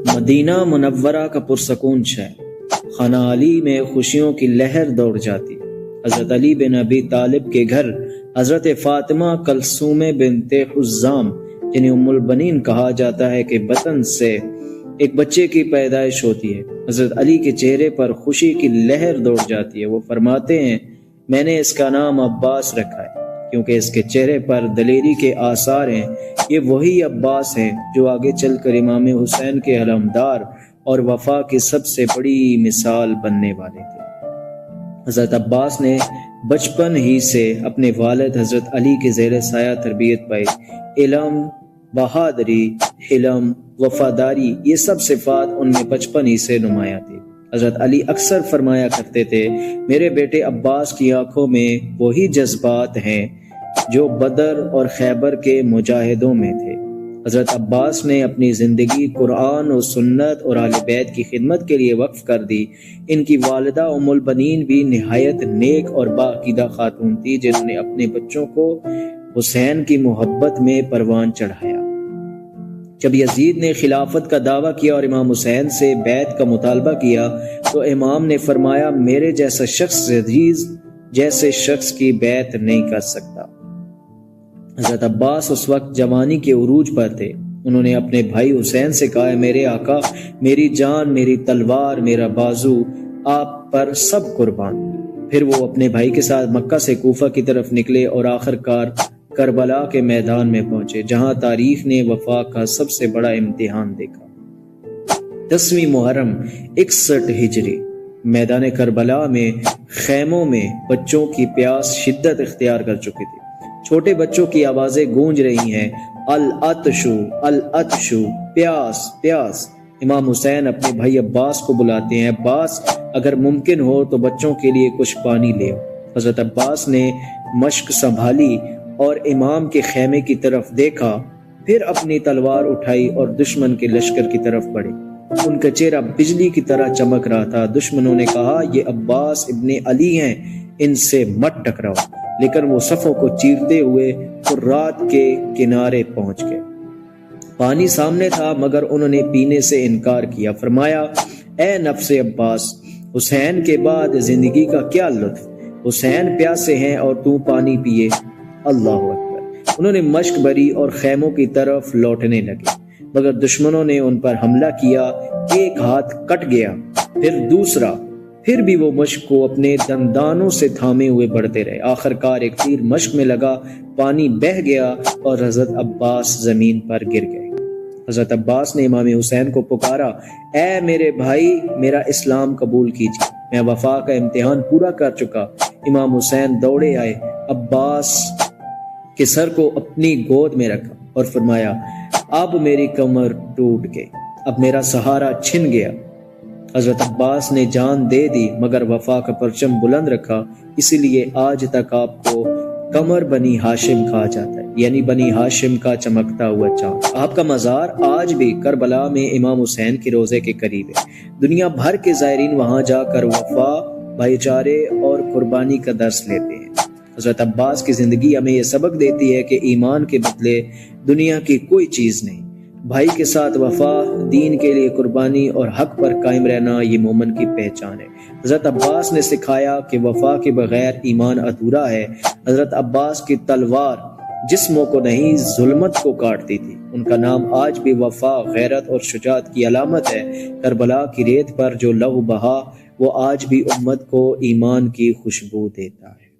مدینہ منورہ کا پرسکون شہر، خانہ علی میں خوشیوں کی لہر دوڑ جاتی۔ حضرت علی بن ابی طالب کے گھر حضرت فاطمہ کلثوم بنت حزام جنہیں ام البنین کہا جاتا ہے کہ بطن سے ایک بچے کی پیدائش ہوتی ہے۔ حضرت علی کے چہرے پر خوشی کی لہر دوڑ جاتی ہے۔ وہ فرماتے ہیں میں نے اس کا نام عباس رکھا ہے کیونکہ اس کے چہرے پر دلیری کے آثار ہیں۔ یہ وہی عباس ہیں جو آگے چل کر امام حسین کے علمدار اور وفا کی سب سے بڑی مثال بننے والے تھے۔ حضرت عباس نے بچپن ہی سے اپنے والد حضرت علی کے زیر سایہ تربیت پائی۔ علم، بہادری، حلم، وفاداری، یہ سب صفات ان میں بچپن ہی سے نمایاں تھی۔ حضرت علی اکثر فرمایا کرتے تھے میرے بیٹے عباس کی آنکھوں میں وہی جذبات ہیں جو بدر اور خیبر کے مجاہدوں میں تھے۔ حضرت عباس نے اپنی زندگی قرآن و سنت اور اہل بیت کی خدمت کے لیے وقف کر دی۔ ان کی والدہ ام البنین بھی نہایت نیک اور باعقیدہ خاتون تھی جنہوں نے اپنے بچوں کو حسین کی محبت میں پروان چڑھایا۔ جب یزید نے خلافت کا دعویٰ کیا اور امام حسین سے بیعت کا مطالبہ کیا تو امام نے فرمایا میرے جیسا شخص عزیز جیسے شخص کی بیعت نہیں کر سکتا۔ حضرت عباس اس وقت جوانی کے عروج پر تھے۔ انہوں نے اپنے بھائی حسین سے کہا میرے آقا، میری جان، میری تلوار، میرا بازو آپ پر سب قربان۔ پھر وہ اپنے بھائی کے ساتھ مکہ سے کوفہ کی طرف نکلے اور آخرکار کربلا کے میدان میں پہنچے جہاں تاریخ نے وفا کا سب سے بڑا امتحان دیکھا۔ 10ویں محرم 61 ہجری میدان کربلا میں خیموں میں بچوں کی پیاس شدت اختیار کر چکی تھی۔ چھوٹے بچوں کی آوازیں گونج رہی ہیں العطشو العطشو، پیاس پیاس۔ امام حسین اپنے بھائی عباس کو بلاتے ہیں عباس اگر ممکن ہو تو بچوں کے لیے کچھ پانی لے۔ حضرت عباس نے مشک سنبھالی اور امام کے خیمے کی طرف دیکھا، پھر اپنی تلوار اٹھائی اور دشمن کے لشکر کی طرف بڑھے۔ ان کا چہرہ بجلی کی طرح چمک رہا تھا۔ دشمنوں نے کہا یہ عباس ابن علی ہیں، ان سے مت ٹکراؤ، لیکن وہ صفوں کو چیرتے ہوئے فرات کے کنارے پہنچ گئے۔ پانی سامنے تھا مگر انہوں نے پینے سے انکار کیا۔ فرمایا اے نفس عباس، حسین کے بعد زندگی کا کیا لطف، حسین پیاسے ہیں اور تو پانی پیے۔ اللہ اکبر۔ انہوں نے مشک بری اور خیموں کی طرف لوٹنے لگے مگر دشمنوں نے ان پر حملہ کیا۔ ایک ہاتھ کٹ گیا، پھر دوسرا، پھر بھی وہ مشک کو اپنے دندانوں سے تھامے ہوئے بڑھتے رہے۔ آخرکار ایک تیر مشک میں لگا، پانی بہہ گیا اور حضرت عباس زمین پر گر گئے۔ حضرت عباس نے امام حسین کو پکارا اے میرے بھائی، میرا اسلام قبول کیجیے، میں وفا کا امتحان پورا کر چکا۔ امام حسین دوڑے آئے، عباس کے سر کو اپنی گود میں رکھا اور فرمایا اب میری کمر ٹوٹ گئی، اب میرا سہارا چھن گیا۔ حضرت عباس نے جان دے دی مگر وفا کا پرچم بلند رکھا، اسی لیے آج تک آپ کو قمر بنی ہاشم کہا جاتا ہے، یعنی بنی ہاشم کا چمکتا ہوا چاند۔ آپ کا مزار آج بھی کربلا میں امام حسین کے روضے کے قریب ہے۔ دنیا بھر کے زائرین وہاں جا کر وفا، بھائی چارے اور قربانی کا درس لیتے ہیں۔ حضرت عباس کی زندگی ہمیں یہ سبق دیتی ہے کہ ایمان کے بدلے دنیا کی کوئی چیز نہیں۔ بھائی کے ساتھ وفا، دین کے لیے قربانی اور حق پر قائم رہنا یہ مومن کی پہچان ہے۔ حضرت عباس نے سکھایا کہ وفا کے بغیر ایمان ادھورا ہے۔ حضرت عباس کی تلوار جسموں کو نہیں ظلمت کو کاٹتی تھی۔ ان کا نام آج بھی وفا، غیرت اور شجاعت کی علامت ہے۔ کربلا کی ریت پر جو لہو بہا وہ آج بھی امت کو ایمان کی خوشبو دیتا ہے۔